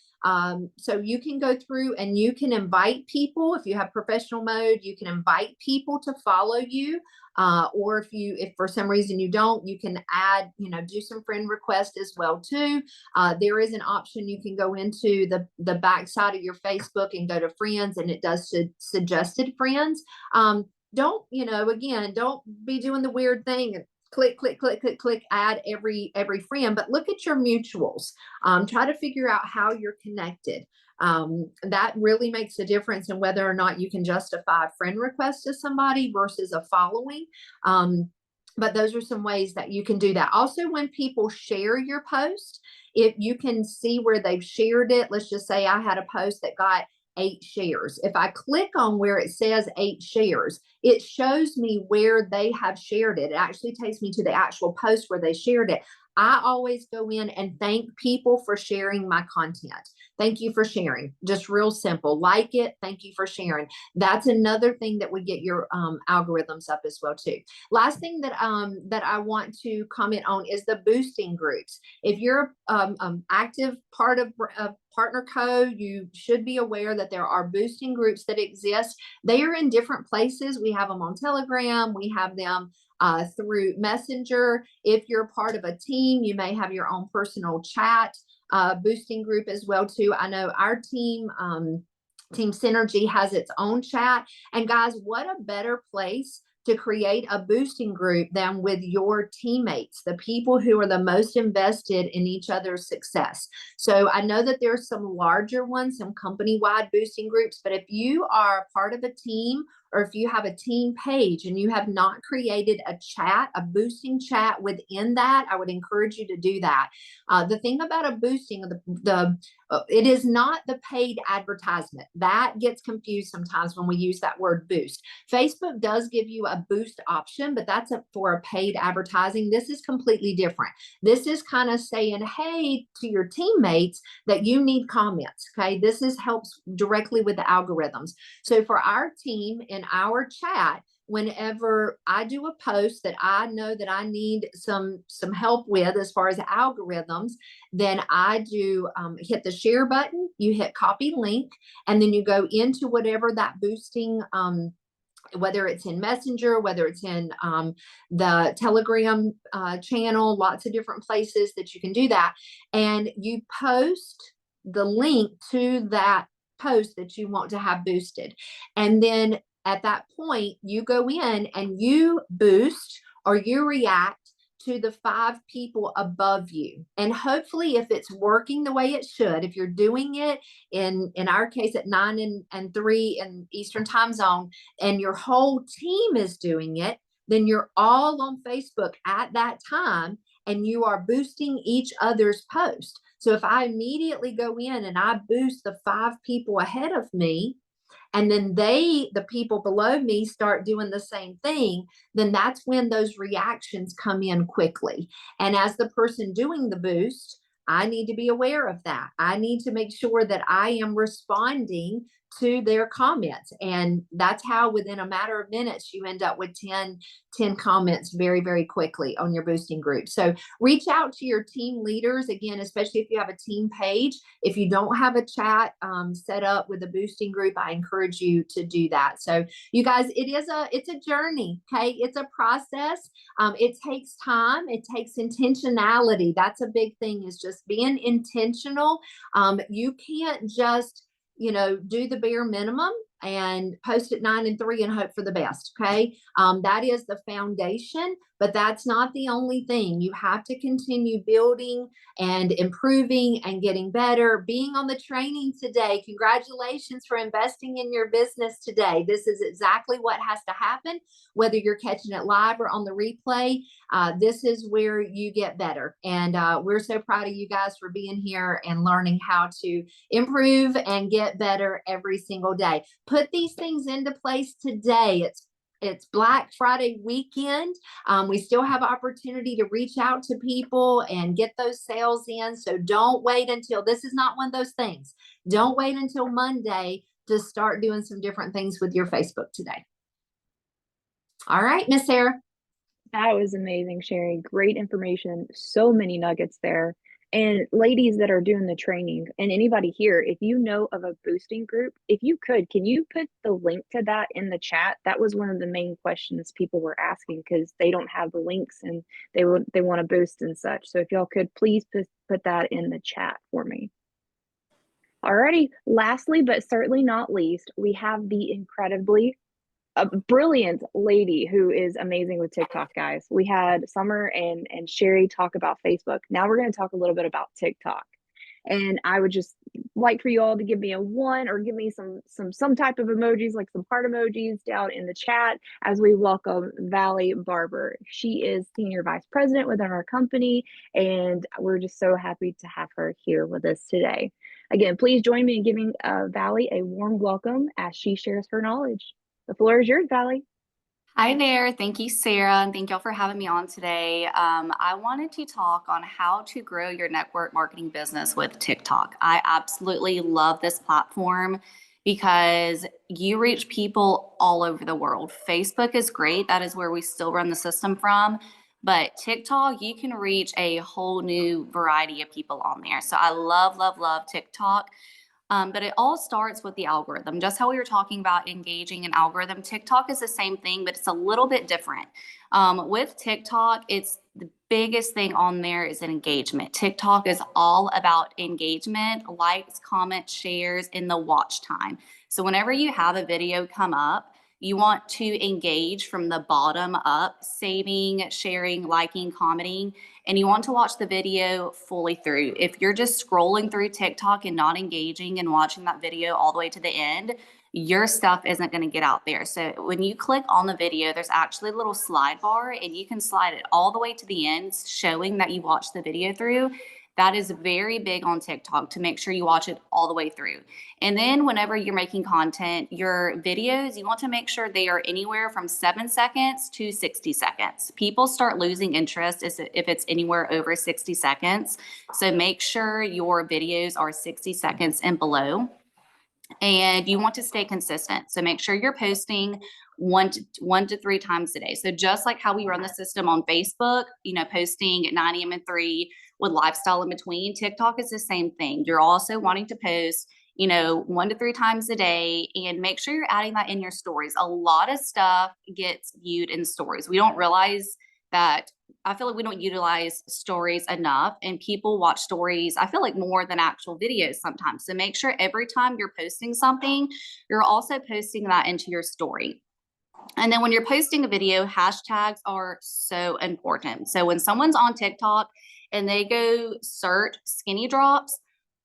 So you can go through and you can invite people. If you have professional mode, you can invite people to follow you. Or if for some reason you don't, you can add, do some friend requests as well too. There is an option you can go into the back side of your Facebook and go to friends, and it does suggested friends. Don't be doing the weird thing. Click, add every friend, but look at your mutuals. Try to figure out how you're connected. That really makes a difference in whether or not you can justify a friend request to somebody versus a following. But those are some ways that you can do that. Also, when people share your post, if you can see where they've shared it, let's just say I had a post that got 8 shares. If I click on where it says 8 shares, it shows me where they have shared it. It actually takes me to the actual post where they shared it. I always go in and thank people for sharing my content. Thank you for sharing. Just real simple. Like it. Thank you for sharing. That's another thing that would get your algorithms up as well too. Last thing that I want to comment on is the boosting groups. If you're active part of Partner Code, you should be aware that there are boosting groups that exist. They are in different places. We have them on Telegram. We have them through Messenger. If you're part of a team, you may have your own personal chat boosting group as well too. I know our team, Team Synergy, has its own chat. And guys, what a better place to create a boosting group than with your teammates, the people who are the most invested in each other's success. So I know that there's some larger ones, some company-wide boosting groups, but if you are part of a team, or if you have a team page and you have not created a chat, a boosting chat within that, I would encourage you to do that. The thing about a boosting, it is not the paid advertisement. That gets confused sometimes when we use that word boost. Facebook does give you a boost option, but that's for a paid advertising. This is completely different. This is kind of saying, hey, to your teammates that you need comments. Okay. This helps directly with the algorithms. So for our team in our chat, whenever I do a post that I know that I need some help with as far as algorithms, then I do hit the share button, you hit copy link, and then you go into whatever that boosting, whether it's in Messenger, whether it's in the Telegram channel, lots of different places that you can do that. And you post the link to that post that you want to have boosted. And then at that point, you go in and you boost or you react to the 5 people above you. And hopefully, if it's working the way it should, if you're doing it in our case at 9 and 3 in Eastern time zone, and your whole team is doing it, then you're all on Facebook at that time and you are boosting each other's post. So if I immediately go in and I boost the 5 people ahead of me, and then the people below me start doing the same thing, then that's when those reactions come in quickly. And as the person doing the boost, I need to be aware of that. I need to make sure that I am responding to their comments. And that's how within a matter of minutes, you end up with 10 comments very, very quickly on your boosting group. So reach out to your team leaders, again, especially if you have a team page. If you don't have a chat set up with a boosting group, I encourage you to do that. So you guys, it's a journey, okay? It's a process. It takes time. It takes intentionality. That's a big thing, is just being intentional. You can't just do the bare minimum and post at 9 and 3 and hope for the best. Okay. That is the foundation, but that's not the only thing. You have to continue building and improving and getting better. Being on the training today, congratulations for investing in your business today. This is exactly what has to happen, whether you're catching it live or on the replay. This is where you get better. And we're so proud of you guys for being here and learning how to improve and get better every single day. Put these things into place today. It's it's Black Friday weekend. We still have opportunity to reach out to people and get those sales in. So don't wait until, this is not one of those things. Don't wait until Monday to start doing some different things with your Facebook today. All right, Miss Sarah. That was amazing, Sherry. Great information. So many nuggets there. And ladies that are doing the training, and anybody here, if you know of a boosting group, if you could, can you put the link to that in the chat? That was one of the main questions people were asking because they don't have the links and they want to boost and such. So if y'all could please put that in the chat for me. Alrighty, lastly, but certainly not least, we have the incredibly a brilliant lady who is amazing with TikTok, guys. We had Summer and Sherry talk about Facebook. Now we're going to talk a little bit about TikTok. And I would just like for you all to give me a 1 or give me some type of emojis, like some heart emojis down in the chat as we welcome Valli Barber. She is Senior Vice President within our company, and we're just so happy to have her here with us today. Again, please join me in giving Valli a warm welcome as she shares her knowledge. The floor is yours, Valli. Hi there. Thank you, Sarah, and thank y'all for having me on today. I wanted to talk on how to grow your network marketing business with TikTok. I absolutely love this platform because you reach people all over the world. Facebook is great. That is where we still run the system from. But TikTok, you can reach a whole new variety of people on there. So I love, love, love TikTok. But it all starts with the algorithm. Just how we were talking about engaging an algorithm, TikTok is the same thing, but it's a little bit different. With TikTok, it's the biggest thing on there is an engagement. TikTok is all about engagement, likes, comments, shares, and the watch time. So whenever you have a video come up, you want to engage from the bottom up, saving, sharing, liking, commenting, and you want to watch the video fully through. If you're just scrolling through TikTok and not engaging and watching that video all the way to the end, your stuff isn't going to get out there. So when you click on the video, there's actually a little slide bar and you can slide it all the way to the end, showing that you watched the video through. That is very big on TikTok to make sure you watch it all the way through. And then whenever you're making content, your videos, you want to make sure they are anywhere from 7 seconds to 60 seconds. People start losing interest if it's anywhere over 60 seconds. So make sure your videos are 60 seconds and below. And you want to stay consistent. So make sure you're posting one to 3 times a day. So just like how we run the system on Facebook, posting at 9 a.m. and 3 with lifestyle in between, TikTok is the same thing. You're also wanting to post, 1 to 3 times a day, and make sure you're adding that in your stories. A lot of stuff gets viewed in stories. We don't realize that. I feel like we don't utilize stories enough, and people watch stories, I feel like, more than actual videos sometimes. So make sure every time you're posting something, you're also posting that into your story. And then when you're posting a video, hashtags are so important. So when someone's on TikTok and they go search skinny drops,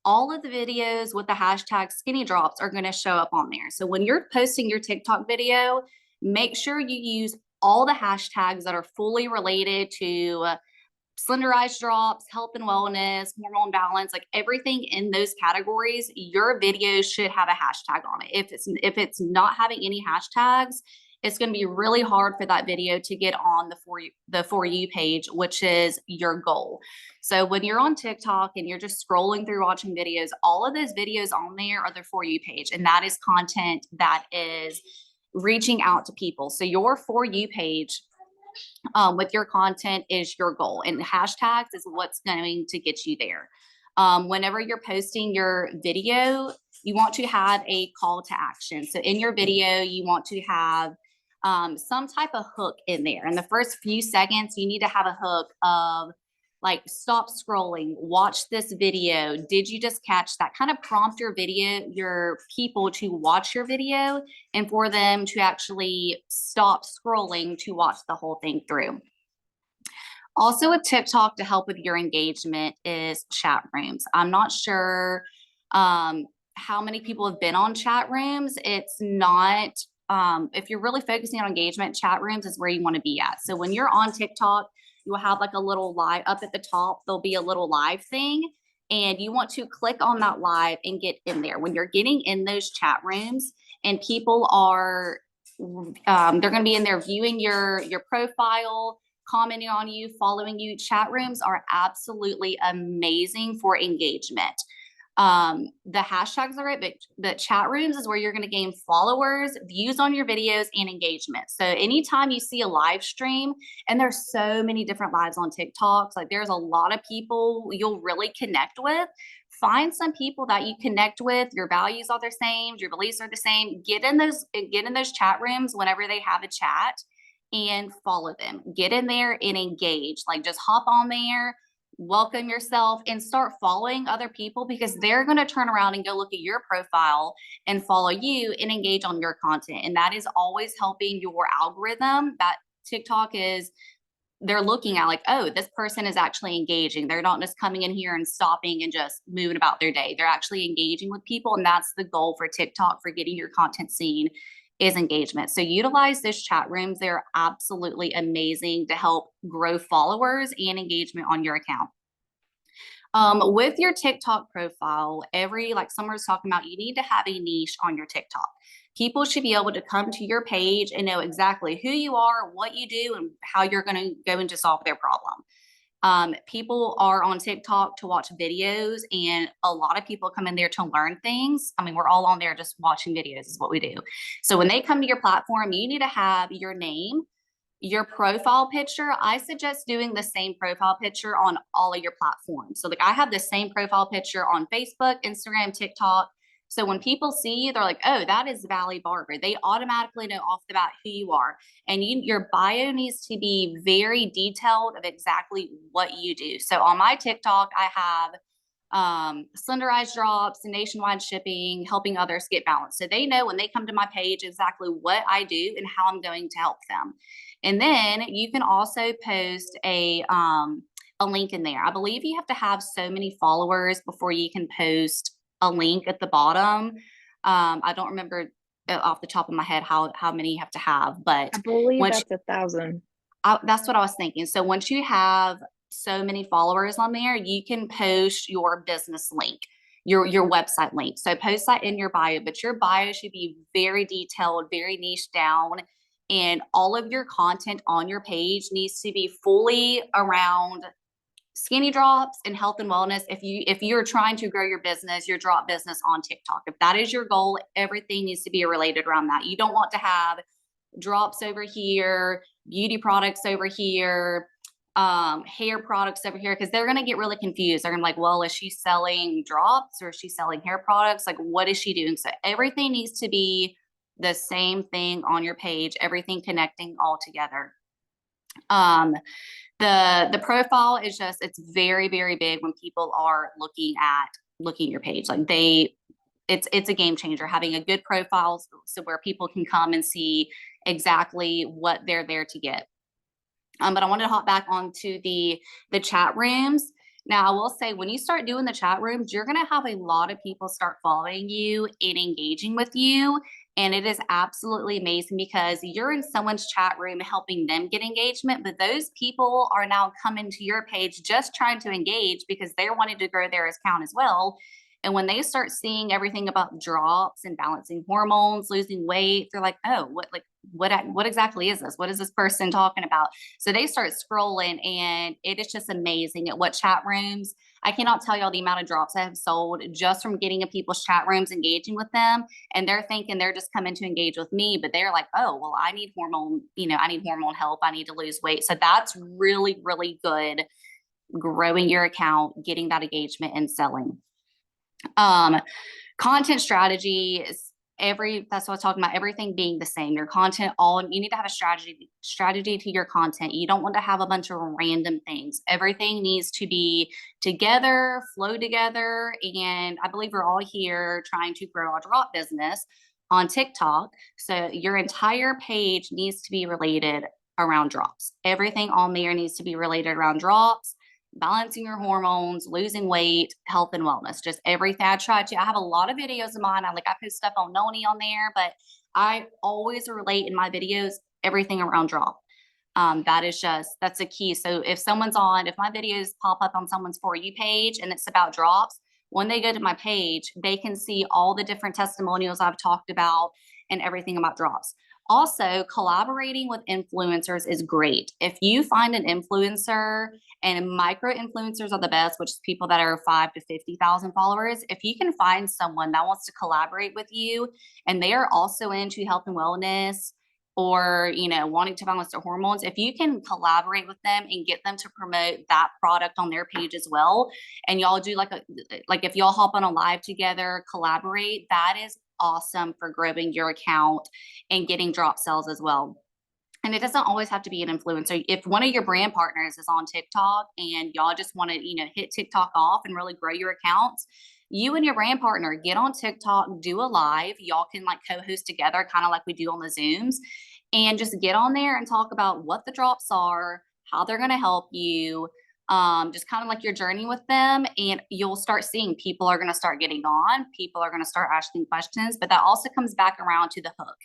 all of the videos with the hashtag skinny drops are going to show up on there. So when you're posting your TikTok video, make sure you use all the hashtags that are fully related to slenderized drops, health and wellness, hormone balance, like everything in those categories. Your video should have a hashtag on it. If it's not having any hashtags, it's going to be really hard for that video to get on the For You page, which is your goal. So when you're on TikTok and you're just scrolling through watching videos, all of those videos on there are the For You page, and that is content that is reaching out to people. So your For You page with your content is your goal, and hashtags is what's going to get you there. Whenever you're posting your video, you want to have a call to action. So in your video, you want to have some type of hook in there. In the first few seconds, you need to have a hook of like, stop scrolling, watch this video. Did you just catch that? Kind of prompt your people to watch your video and for them to actually stop scrolling to watch the whole thing through. Also with TikTok, to help with your engagement is chat rooms. I'm not sure how many people have been on chat rooms. It's not, if you're really focusing on engagement, chat rooms is where you want to be at. So when you're on TikTok, you will have like a little live up at the top. There'll be a little live thing, and you want to click on that live and get in there. When you're getting in those chat rooms and people are they're going to be in there viewing your profile, commenting on you, following you. Chat rooms are absolutely amazing for engagement. The hashtags are great, but chat rooms is where you're going to gain followers, views on your videos, and engagement. So anytime you see a live stream, and there's so many different lives on TikToks, like there's a lot of people you'll really connect with. Find some people that you connect with, your values are the same, your beliefs are the same. Get in those chat rooms whenever they have a chat and follow them. Get in there and engage. Like just hop on there, welcome yourself, and start following other people, because they're going to turn around and go look at your profile and follow you and engage on your content. And that is always helping your algorithm. That TikTok is, they're looking at like, oh, this person is actually engaging. They're not just coming in here and stopping and just moving about their day. They're actually engaging with people. And that's the goal for TikTok, for getting your content seen, is engagement. So utilize those chat rooms. They're absolutely amazing to help grow followers and engagement on your account. With your TikTok profile, like Summer was talking about, you need to have a niche on your TikTok. People should be able to come to your page and know exactly who you are, what you do, and how you're going to go in to solve their problem. People are on TikTok to watch videos, and a lot of people come in there to learn things. I mean, we're all on there just watching videos is what we do. So when they come to your platform, you need to have your name, your profile picture. I suggest doing the same profile picture on all of your platforms. So like I have the same profile picture on Facebook, Instagram, TikTok. So when people see you, they're like, oh, that is Valli Barber. They automatically know off the bat who you are. And your bio needs to be very detailed of exactly what you do. So on my TikTok, I have slenderized drops, nationwide shipping, helping others get balanced. So they know when they come to my page exactly what I do and how I'm going to help them. And then you can also post a link in there. I believe you have to have so many followers before you can post a link at the bottom. I don't remember off the top of my head how many you have to have, but I believe that's 1,000. That's what I was thinking. So once you have so many followers on there, you can post your business link, your website link. So post that in your bio, but your bio should be very detailed, very niche down, and all of your content on your page needs to be fully around skinny drops and health and wellness. If you're trying to grow your business, your drop business on TikTok, if that is your goal, everything needs to be related around that. You don't want to have drops over here, beauty products over here, hair products over here, because they're going to get really confused. They're going to be like, well, is she selling drops or is she selling hair products? Like, what is she doing? So everything needs to be the same thing on your page, everything connecting all together. The profile is just, it's very, very big when people are looking at your page. Like it's a game changer, having a good profile so where people can come and see exactly what they're there to get. But I wanted to hop back onto the chat rooms. Now, I will say, when you start doing the chat rooms, you're going to have a lot of people start following you and engaging with you. And it is absolutely amazing, because you're in someone's chat room helping them get engagement, but those people are now coming to your page just trying to engage because they're wanting to grow their account as well. And when they start seeing everything about drops and balancing hormones, losing weight, they're like, oh, what exactly is this? What is this person talking about? So they start scrolling, and it is just amazing at what chat rooms. I cannot tell y'all the amount of drops I have sold just from getting in people's chat rooms, engaging with them. And they're thinking they're just coming to engage with me, but they're like, oh, well, I need hormone help. I need to lose weight. So that's really, really good. Growing your account, getting that engagement, and selling. Content strategy is that's what I was talking about, everything being the same. Your content, you need to have a strategy to your content. You don't want to have a bunch of random things. Everything needs to be together, flow together. And I believe we're all here trying to grow our drop business on TikTok. So your entire page needs to be related around drops. Everything on there needs to be related around drops, balancing your hormones, losing weight, health and wellness, just everything. I have a lot of videos of mine. I post stuff on Noni on there, but I always relate in my videos, everything around drop. That's a key. So if my videos pop up on someone's For You page and it's about drops, when they go to my page, they can see all the different testimonials I've talked about and everything about drops. Also, collaborating with influencers is great. If you find an influencer, and micro influencers are the best, which is people that are 5 to 50,000 followers. If you can find someone that wants to collaborate with you and they are also into health and wellness, or wanting to balance their hormones, if you can collaborate with them and get them to promote that product on their page as well, and y'all do like if y'all hop on a live together, collaborate, that is awesome for growing your account and getting drop sales as well. And it doesn't always have to be an influencer. If one of your brand partners is on TikTok and y'all just want to hit TikTok off and really grow your accounts, you and your brand partner get on TikTok, do a live. Y'all can like co-host together, kind of like we do on the Zooms, and just get on there and talk about what the drops are, how they're going to help you, just kind of like your journey with them. And you'll start seeing people are going to start getting on, people are going to start asking questions, but that also comes back around to the hook.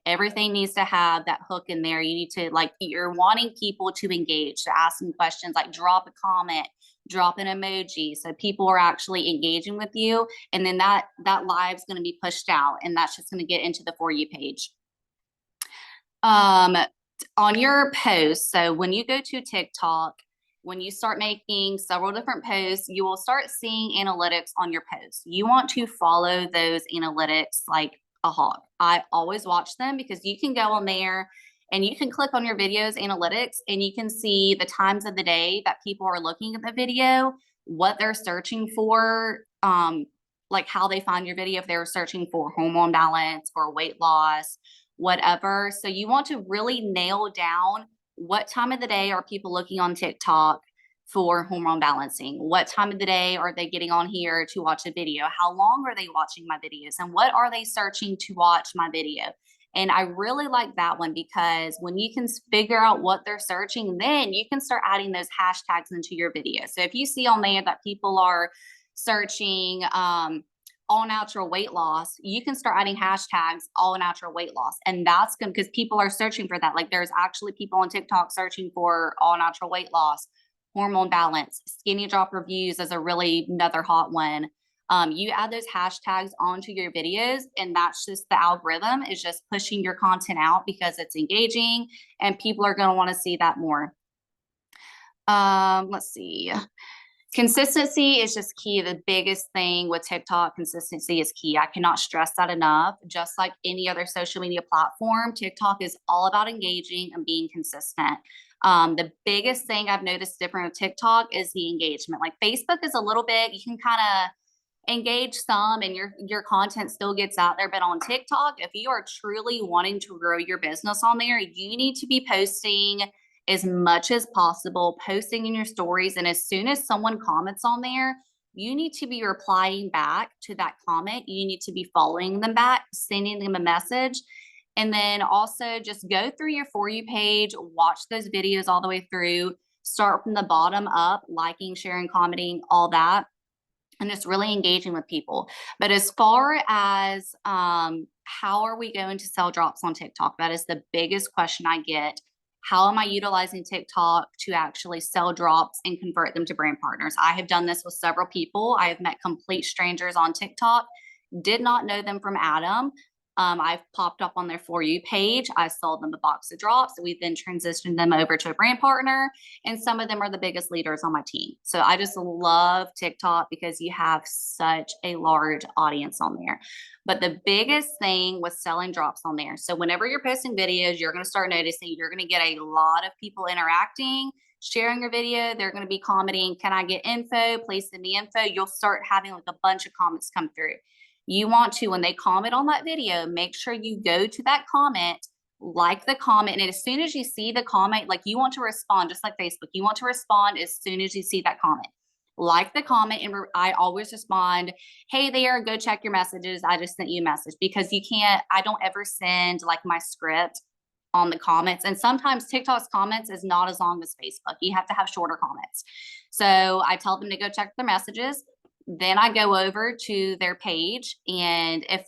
Everything needs to have that hook in there. You need to you're wanting people to engage, to ask them questions, like drop a comment, drop an emoji, so people are actually engaging with you. And then that live's going to be pushed out, and that's just going to get into the For You page. On your posts, so when you go to TikTok, when you start making several different posts, you will start seeing analytics on your posts. You want to follow those analytics like a hawk. I always watch them because you can go on there and you can click on your videos analytics and you can see the times of the day that people are looking at the video, what they're searching for, like how they find your video, if they're searching for hormone balance or weight loss, whatever. So you want to really nail down what time of the day are people looking on TikTok for hormone balancing? What time of the day are they getting on here to watch a video? How long are they watching my videos? And what are they searching to watch my video? And I really like that one because when you can figure out what they're searching, then you can start adding those hashtags into your video. So if you see on there that people are searching all natural weight loss, you can start adding hashtags all natural weight loss. And that's good because people are searching for that. Like there's actually people on TikTok searching for all natural weight loss, hormone balance, skinny drop reviews is another hot one. You add those hashtags onto your videos, and that's just the algorithm is just pushing your content out because it's engaging and people are going to want to see that more. Let's see. Consistency is just key. The biggest thing with TikTok, consistency is key. I cannot stress that enough. Just like any other social media platform, TikTok is all about engaging and being consistent. The biggest thing I've noticed different with TikTok is the engagement. Like Facebook is a little bit, you can kind of engage some and your content still gets out there. But on TikTok, if you are truly wanting to grow your business on there, you need to be posting as much as possible, posting in your stories. And as soon as someone comments on there, you need to be replying back to that comment. You need to be following them back, sending them a message. And then also just go through your For You page, watch those videos all the way through, start from the bottom up, liking, sharing, commenting, all that, and just really engaging with people. But as far as how are we going to sell drops on TikTok? That is the biggest question I get. How am I utilizing TikTok to actually sell drops and convert them to brand partners? I have done this with several people. I have met complete strangers on TikTok, did not know them from Adam. I've popped up on their For You page. I sold them a box of drops. We then transitioned them over to a brand partner, and some of them are the biggest leaders on my team. So I just love TikTok because you have such a large audience on there. But the biggest thing was selling drops on there. So whenever you're posting videos, you're going to start noticing you're going to get a lot of people interacting, sharing your video. They're going to be commenting, can I get info? Please send me info. You'll start having like a bunch of comments come through. You want to, when they comment on that video, make sure you go to that comment, like the comment. And as soon as you see the comment, like you want to respond, just like Facebook, you want to respond as soon as you see that comment. Like the comment, and I always respond, hey there, go check your messages. I just sent you a message, because I don't ever send like my script on the comments. And sometimes TikTok's comments is not as long as Facebook. You have to have shorter comments. So I tell them to go check their messages. Then I go over to their page, and if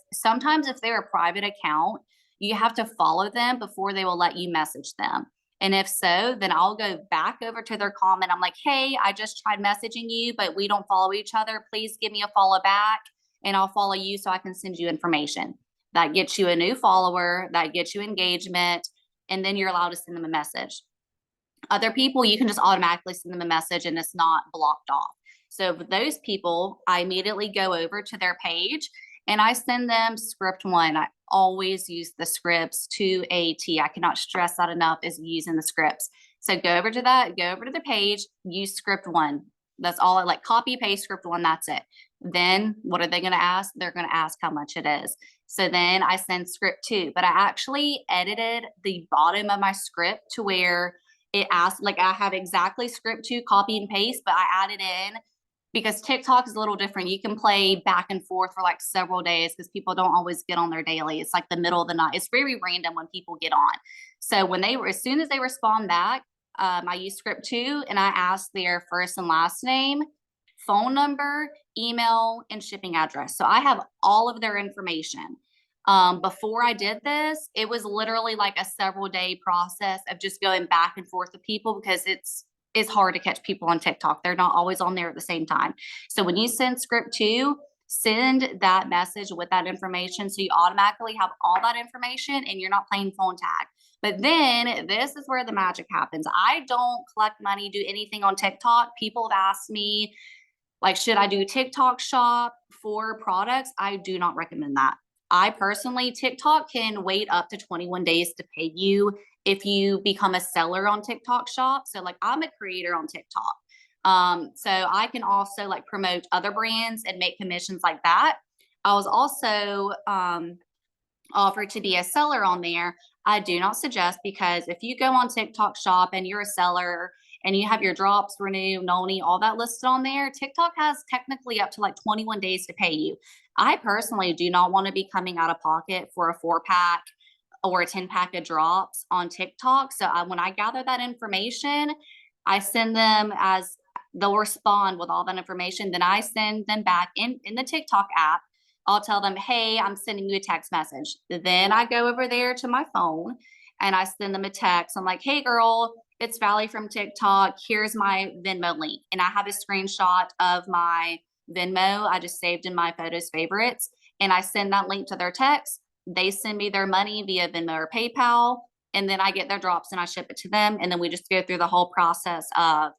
they're a private account, you have to follow them before they will let you message them. And if so, then I'll go back over to their comment. I'm like, hey, I just tried messaging you, but we don't follow each other. Please give me a follow back and I'll follow you so I can send you information. That gets you a new follower, that gets you engagement, and then you're allowed to send them a message. Other people, you can just automatically send them a message and it's not blocked off. So with those people, I immediately go over to their page and I send them script one. I always use the scripts to a T. I cannot stress that enough, is using the scripts. So go over to the page, use script one. That's all. I like copy paste script one. That's it. Then what are they going to ask? They're going to ask how much it is. So then I send script two, but I actually edited the bottom of my script to where it asks, like I have exactly script two, copy and paste, but I added in, because TikTok is a little different. You can play back and forth for like several days because people don't always get on their daily. It's like the middle of the night. It's very random when people get on. So when as soon as they respond back, I use script two and I ask their first and last name, phone number, email, and shipping address. So I have all of their information. Before I did this, it was literally like a several day process of just going back and forth with people, because it's hard to catch people on TikTok. They're not always on there at the same time. So when you send script two, send that message with that information. So you automatically have all that information and you're not playing phone tag. But then this is where the magic happens. I don't collect money, do anything on TikTok. People have asked me, like, should I do TikTok shop for products? I do not recommend that. I personally, TikTok can wait up to 21 days to pay you if you become a seller on TikTok shop. So like, I'm a creator on TikTok. So I can also like promote other brands and make commissions like that. I was also offered to be a seller on there. I do not suggest, because if you go on TikTok shop and you're a seller and you have your drops, renew, noni, all that listed on there, TikTok has technically up to like 21 days to pay you. I personally do not want to be coming out of pocket for a 4-pack or a 10-pack of drops on TikTok. So when I gather that information, I send them, as they'll respond with all that information. Then I send them back in the TikTok app. I'll tell them, hey, I'm sending you a text message. Then I go over there to my phone and I send them a text. I'm like, hey girl, it's Valli from TikTok. Here's my Venmo link. And I have a screenshot of my Venmo I just saved in my photos favorites. And I send that link to their text. They send me their money via Venmo or PayPal. And then I get their drops and I ship it to them. And then we just go through the whole process of,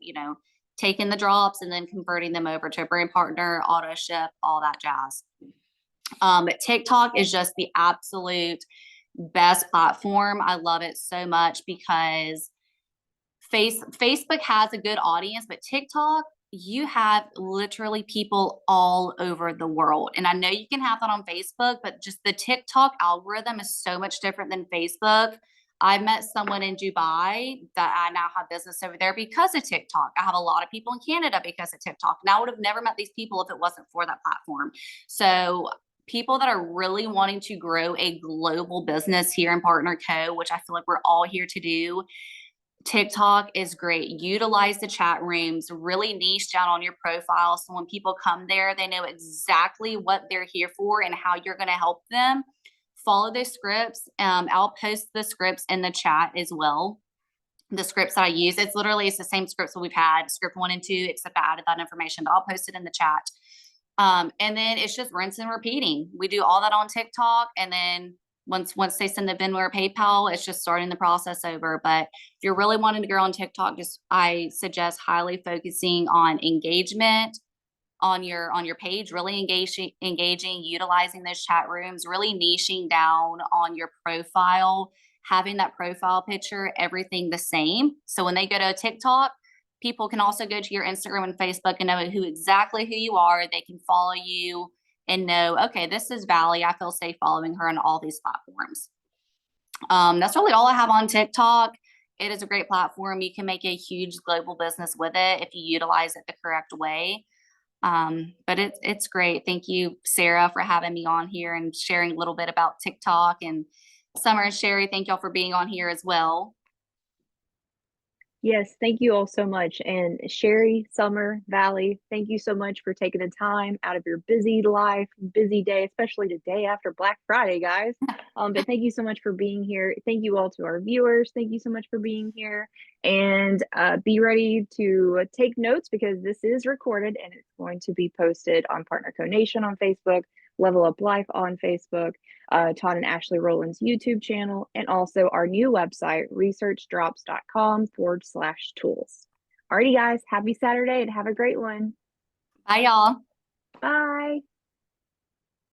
taking the drops and then converting them over to a brand partner, auto ship, all that jazz. TikTok is just the absolute best platform. I love it so much because Facebook has a good audience, but TikTok, you have literally people all over the world. And I know you can have that on Facebook, but just the TikTok algorithm is so much different than Facebook. I met someone in Dubai that I now have business over there because of TikTok. I have a lot of people in Canada because of TikTok. And I would have never met these people if it wasn't for that platform. So people that are really wanting to grow a global business here in Partner Co., which I feel like we're all here to do, TikTok is great. Utilize the chat rooms, really niche down on your profile. So when people come there, they know exactly what they're here for and how you're going to help them. Follow those scripts. I'll post the scripts in the chat as well. The scripts that I use, it's the same scripts that we've had, script 1 and 2, except I added that information, but I'll post it in the chat. And then it's just rinse and repeating. We do all that on TikTok. And then once they send the Venmo or PayPal, it's just starting the process over. But if you're really wanting to grow on TikTok, I suggest highly focusing on engagement on your page, really engaging, utilizing those chat rooms, really niching down on your profile, having that profile picture, everything the same. So when they go to TikTok, people can also go to your Instagram and Facebook and know exactly who you are. They can follow you and know, okay, this is Valli. I feel safe following her on all these platforms. That's really all I have on TikTok. It is a great platform. You can make a huge global business with it if you utilize it the correct way. But it's great. Thank you, Sarah, for having me on here and sharing a little bit about TikTok. And Summer and Sherry, thank y'all for being on here as well. Yes, thank you all so much. And Sherry, Summer, Valli, thank you so much for taking the time out of your busy life, busy day, especially the day after Black Friday, guys. But thank you so much for being here. Thank you all to our viewers. Thank you so much for being here. And be ready to take notes because this is recorded and it's going to be posted on Partner Co Nation on Facebook. Level Up Life on Facebook, Todd and Ashley Rowland's YouTube channel, and also our new website, researchdrops.com/tools. Alrighty, guys, happy Saturday and have a great one. Bye, y'all. Bye.